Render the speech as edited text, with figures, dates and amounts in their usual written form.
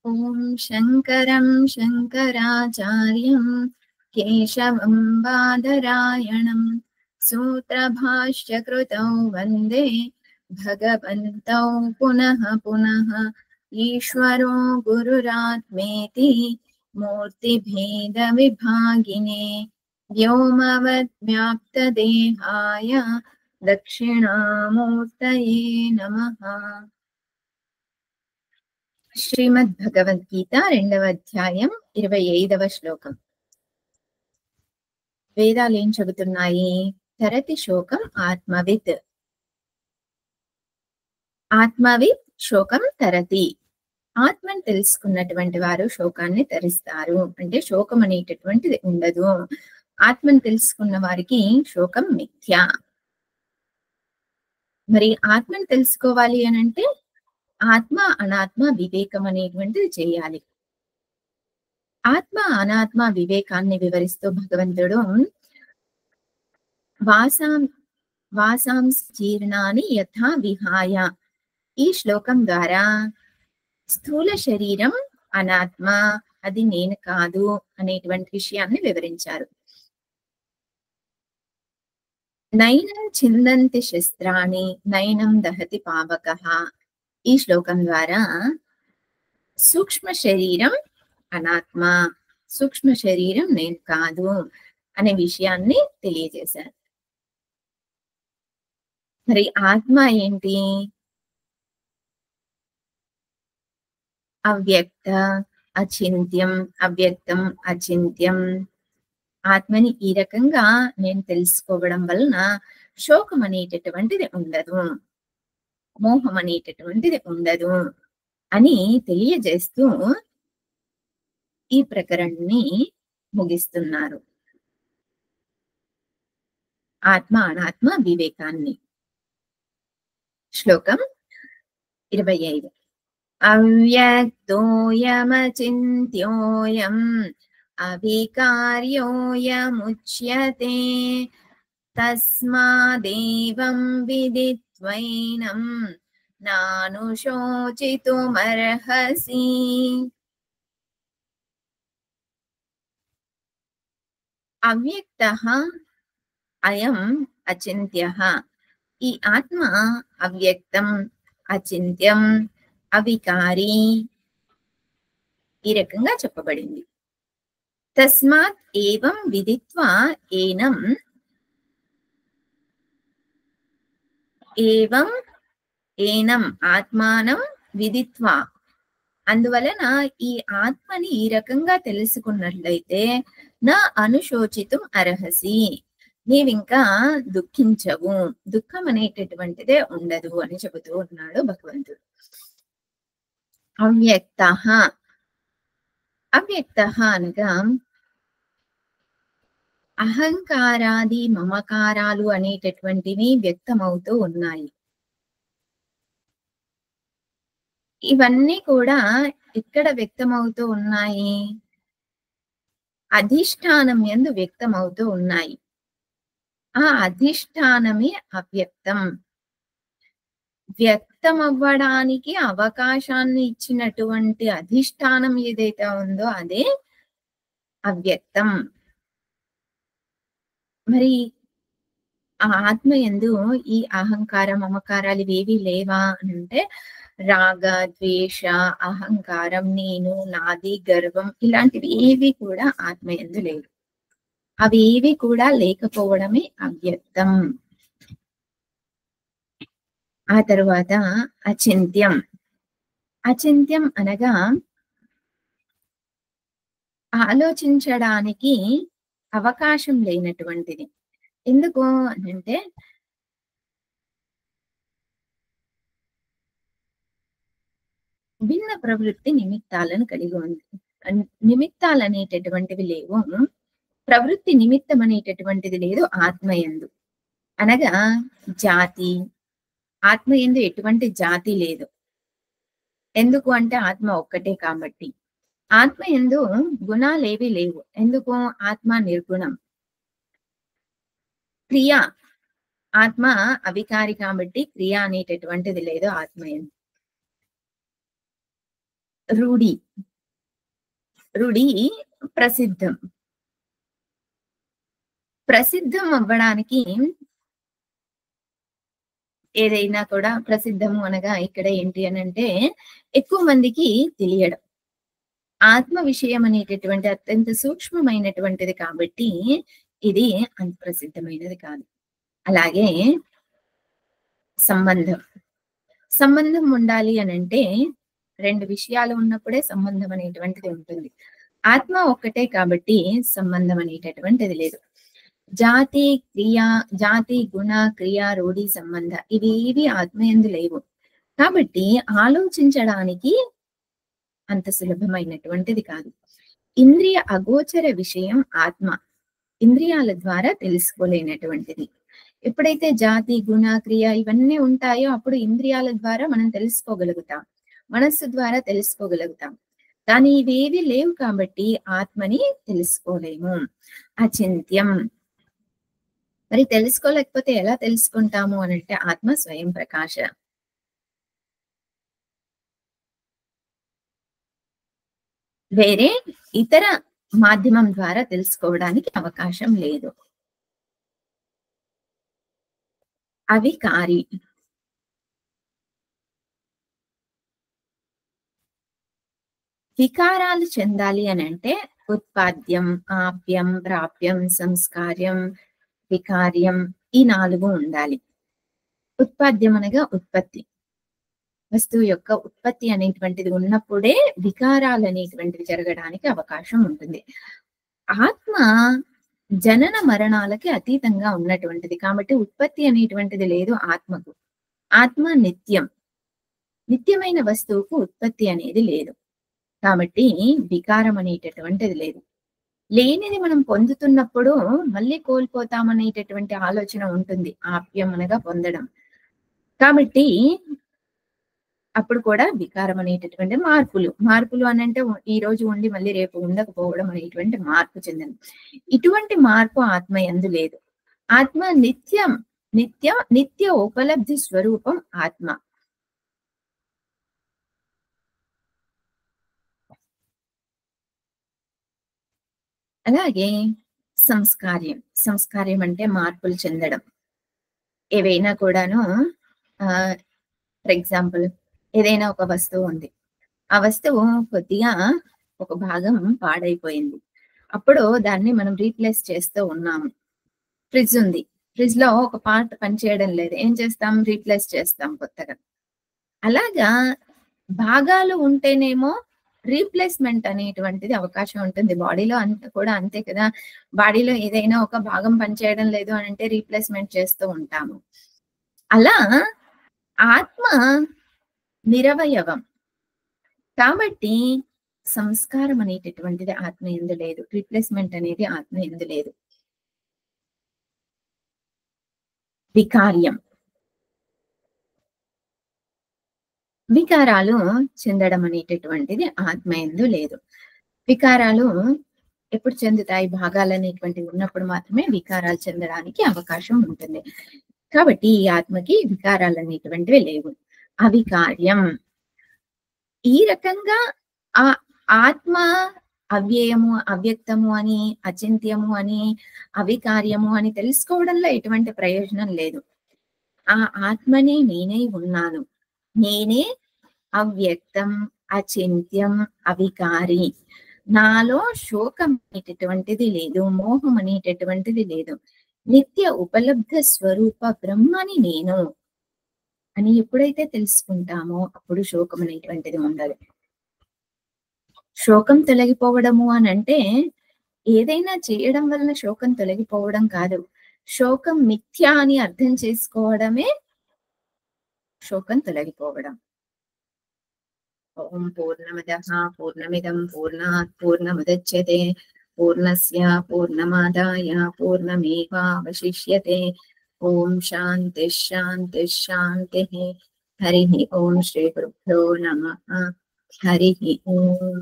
ఓం శంకరం శంకరాచార్యం కేశవం బాదరాయణం సూత్రభాష్యకృతౌ వందే భగవంతౌ పునః పునః. ఈశ్వరో గురురాత్మేతి మూర్తిభేద విభాగినే వ్యోమవద్వ్యాప్తదేహాయ దక్షిణామూర్తయే నమః. శ్రీమద్ భగవద్గీత 2వ అధ్యాయం 25వ శ్లోకం. వేదాలు ఏం చెబుతున్నాయి? తరతి శోకం ఆత్మవిత్. ఆత్మవిత్ శోకం తరతి. ఆత్మని తెలుసుకున్నటువంటి వారు శోకాన్ని తరిస్తారు. అంటే శోకం అనేటటువంటిది ఉండదు. ఆత్మని తెలుసుకున్న వారికి శోకం మిథ్య. మరి ఆత్మని తెలుసుకోవాలి అని అంటే ఆత్మ అనాత్మ వివేకం అనేటువంటిది చేయాలి. ఆత్మ అనాత్మ వివేకాన్ని వివరిస్తూ భగవంతుడు వాసాంశీర్ణాని యథా విహాయ, ఈ శ్లోకం ద్వారా స్థూల శరీరం అనాత్మ, అది నేను కాదు అనేటువంటి విషయాన్ని వివరించారు. నైనం చిందంతి శస్త్రాణి నైనం దహతి పావకః, ఈ శ్లోకం ద్వారా సూక్ష్మ శరీరం అనాత్మ, సూక్ష్మ శరీరం నేను కాదు అనే విషయాన్ని తెలియజేశారు. మరి ఆత్మ ఏంటి? అవ్యక్త అచింత్యం, అవ్యక్తం అచింత్యం. ఆత్మని ఈ రకంగా నేను తెలుసుకోవడం వలన శోకం అనేటటువంటిది ఉండదు, మోహం అనేటటువంటిది ఉండదు అని తెలియజేస్తూ ఈ ప్రకరణని ముగిస్తున్నారు. ఆత్మ అనాత్మ వివేకాన్ని. శ్లోకం 25. అవ్యక్తోయమచింత్యోయం అవికార్యోయముచ్యతే తస్మాదేవం విదిత్వైనం నానుశోచితుమర్హసి. అవ్యక్తః అయం అచింత్యః, ఈ ఆత్మ అవ్యక్తం అచింత్యం అవికారి, ఈ రకంగా చెప్పబడింది. తస్మాత్ ఏవం విదిత్వా ఏనం, ఏవం ఏనం ఆత్మానం విదిత్వా, అందువలన ఈ ఆత్మని ఈ రకంగా తెలుసుకున్నట్లయితే నా అనుశోచితం అర్హసి, నీవింకా దుఃఖించవు, దుఃఖం అనేటటువంటిదే ఉండదు అని చెబుతూ ఉన్నాడు భగవంతుడు. అవ్యక్త, అవ్యక్త అనగా అహంకారాది మమకారాలు అనేటటువంటివి వ్యక్తమవుతూ ఉన్నాయి. ఇవన్నీ కూడా ఇక్కడ వ్యక్తమవుతూ ఉన్నాయి, అధిష్టానం యందు వ్యక్తమవుతూ ఉన్నాయి. ఆ అధిష్టానమే అవ్యక్తం. వ్యక్తం అవ్వడానికి అవకాశాన్ని ఇచ్చినటువంటి అధిష్టానం ఏదైతే ఉందో అదే అవ్యక్తం. మరి ఆ ఆత్మ యందు ఈ అహంకార మమకారాలు ఇవేవి లేవా అని అంటే రాగ ద్వేష అహంకారం, నేను నాది గర్వం ఇలాంటివి ఏవి కూడా ఆత్మ యందు లేవు. అవి ఏవి కూడా లేకపోవడమే అవ్యక్తం. ఆ తరువాత అచింత్యం. అచింత్యం అనగా ఆలోచించడానికి అవకాశం లేనటువంటిది. ఎందుకు అంటే భిన్న ప్రవృత్తి నిమిత్తాలను కలిగి ఉంది. నిమిత్తాలు అనేటటువంటివి లేవు, ప్రవృత్తి నిమిత్తం అనేటటువంటిది లేదు ఆత్మయందు. అనగా జాతి, ఆత్మయందు ఎటువంటి జాతి లేదు. ఎందుకు అంటే ఆత్మ ఒక్కటే కాబట్టి. ఆత్మయందు గుణాలేవి లేవు. ఎందుకు? ఆత్మ నిర్గుణం. క్రియ, ఆత్మ అవికారి కాబట్టి క్రియ అనేటటువంటిది లేదు ఆత్మయందు. రూఢి. రూఢి ప్రసిద్ధం. ప్రసిద్ధం అవ్వడానికి ఏదైనా కూడా ప్రసిద్ధము అనగా ఇక్కడ ఏంటి అనంటే ఎక్కువ మందికి తెలియడం. ఆత్మ విషయం అనేటటువంటి అత్యంత సూక్ష్మమైనటువంటిది కాబట్టి ఇది అంత ప్రసిద్ధమైనది కాదు. అలాగే సంబంధం. సంబంధం ఉండాలి అనంటే 2 విషయాలు ఉన్నప్పుడే సంబంధం అనేటువంటిది ఉంటుంది. ఆత్మ ఒక్కటే కాబట్టి సంబంధం అనేటటువంటిది లేదు. జాతి, క్రియ, జాతి, గుణ, క్రియ, రూఢి, సంబంధ ఇవేవి ఆత్మయందు లేవు. కాబట్టి ఆలోచించడానికి అంత సులభమైనటువంటిది కాదు. ఇంద్రియ అగోచర విషయం ఆత్మ. ఇంద్రియాల ద్వారా తెలుసుకోలేనటువంటిది. ఎప్పుడైతే జాతి, గుణ, క్రియ ఇవన్నీ ఉంటాయో అప్పుడు ఇంద్రియాల ద్వారా మనం తెలుసుకోగలుగుతాం. మనస్సు ద్వారా తెలుసుకోగలుగుతాం. కానీ ఇవేవి లేవు కాబట్టి ఆత్మని తెలుసుకోలేము. అచింత్యం. మరి తెలుసుకోలేకపోతే ఎలా తెలుసుకుంటాము అనంటే ఆత్మ స్వయం ప్రకాశ. వేరే ఇతర మాధ్యమం ద్వారా తెలుసుకోవడానికి అవకాశం లేదు. అవికారి. వికారాలు చెందాలి అనంటే ఉత్పాద్యం, ఆప్యం, ప్రాప్యం, సంస్కార్యం, వికార్యం ఈ 4 ఉండాలి. ఉత్పాద్యం అనగా ఉత్పత్తి. వస్తువు యొక్క ఉత్పత్తి అనేటువంటిది ఉన్నప్పుడే వికారాలు అనేటువంటివి జరగడానికి అవకాశం ఉంటుంది. ఆత్మ జనన మరణాలకి అతీతంగా ఉన్నటువంటిది కాబట్టి ఉత్పత్తి అనేటువంటిది లేదు ఆత్మకు. ఆత్మ నిత్యం. నిత్యమైన వస్తువుకు ఉత్పత్తి అనేది లేదు. కాబట్టి వికారం అనేటటువంటిది లేదు. లేనిది మనం పొందుతున్నప్పుడు మళ్ళీ కోల్పోతామనేటటువంటి ఆలోచన ఉంటుంది. ఆప్యం అనగా పొందడం. కాబట్టి అప్పుడు కూడా వికారం అనేటటువంటి మార్పులు అనంటే ఈ రోజు ఉండి మళ్ళీ రేపు ఉండకపోవడం అనేటువంటి మార్పు చెందింది. ఇటువంటి మార్పు ఆత్మ యందు లేదు. ఆత్మ నిత్యం, నిత్య ఉపలబ్ధి స్వరూపం ఆత్మ. అలాగే సంస్కార్యం. సంస్కార్యం అంటే మార్పులు చెందడం. ఏవైనా కూడాను ఫర్ ఎగ్జాంపుల్ ఏదైనా ఒక వస్తువు ఉంది. ఆ వస్తువు కొద్దిగా ఒక భాగం పాడైపోయింది. అప్పుడు దాన్ని మనం రీప్లేస్ చేస్తూ ఉన్నాము. ఫ్రిడ్జ్ ఉంది. ఫ్రిడ్జ్ లో ఒక పార్ట్ పనిచేయడం లేదు. ఏం చేస్తాం? రీప్లేస్ చేస్తాం కొత్తగా. అలాగా భాగాలు ఉంటేనేమో రీప్లేస్‌మెంట్ అనేటువంటిది అవకాశం ఉంటుంది. బాడీలో కూడా అంతే కదా! బాడీలో ఏదైనా ఒక భాగం పనిచేయడం లేదు అనంటే రీప్లేస్‌మెంట్ చేస్తూ ఉంటాము. అలా ఆత్మ నిరవయవం. కాబట్టి సంస్కారం అనేటటువంటిది ఆత్మ యందు లేదు. రీప్లేస్‌మెంట్ అనేది ఆత్మ యందు లేదు. వికార్యం. వికారాలు చెందడం అనేటటువంటిది ఆత్మ యందు లేదు. వికారాలు ఎప్పుడు చెందుతాయి? భాగాలనేటువంటివి ఉన్నప్పుడు మాత్రమే వికారాలు చెందడానికి అవకాశం ఉంటుంది. కాబట్టి ఈ ఆత్మకి వికారాలనేటువంటివి లేవు. అవికార్యం. ఈ రకంగా ఆ ఆత్మ అవ్యయము, అవ్యక్తము అని, అచింత్యము అని, అవికార్యము అని తెలుసుకోవడంలో ఎటువంటి ప్రయోజనం లేదు. ఆ ఆత్మనే నేనై ఉన్నాను. నేనే అవ్యక్తం, అచింత్యం, అవికారి. నాలో శోకం అనేటటువంటిది లేదు. మోహం అనేటటువంటిది లేదు. నిత్య ఉపలబ్ధ స్వరూప బ్రహ్మని నేను అని ఎప్పుడైతే తెలుసుకుంటామో అప్పుడు శోకం అనేటువంటిది ఉండదు. శోకం తొలగిపోవడము అనంటే ఏదైనా చేయడం వలన శోకం తొలగిపోవడం కాదు. శోకం మిథ్య అని అర్థం చేసుకోవడమే శోకం తొలగిపోవడం. ఓం పూర్ణమదః పూర్ణమిదం పూర్ణాత్ పూర్ణముదచ్యతే పూర్ణస్య పూర్ణమాదాయ పూర్ణమేవావశిష్యతే. ఓం శాంతి శాంతి శాంతిః. హరి ఓం శ్రీ గురుభ్యో నమః. హరి ఓం.